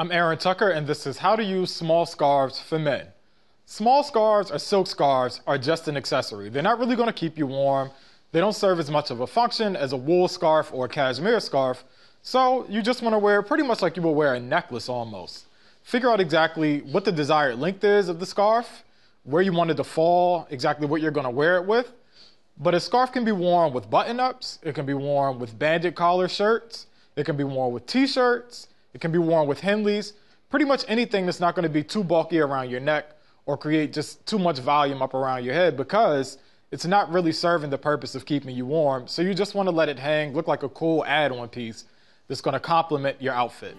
I'm Aaron Tucker, and this is How to Use Small Scarves for Men. Small scarves or silk scarves are just an accessory. They're not really going to keep you warm. They don't serve as much of a function as a wool scarf or a cashmere scarf, so you just want to wear it pretty much like you would wear a necklace almost. Figure out exactly what the desired length is of the scarf, where you want it to fall, exactly what you're going to wear it with. But a scarf can be worn with button-ups, it can be worn with banded collar shirts, it can be worn with t-shirts, it can be worn with Henleys, pretty much anything that's not going to be too bulky around your neck or create just too much volume up around your head, because it's not really serving the purpose of keeping you warm. So you just want to let it hang, look like a cool add-on piece that's going to complement your outfit.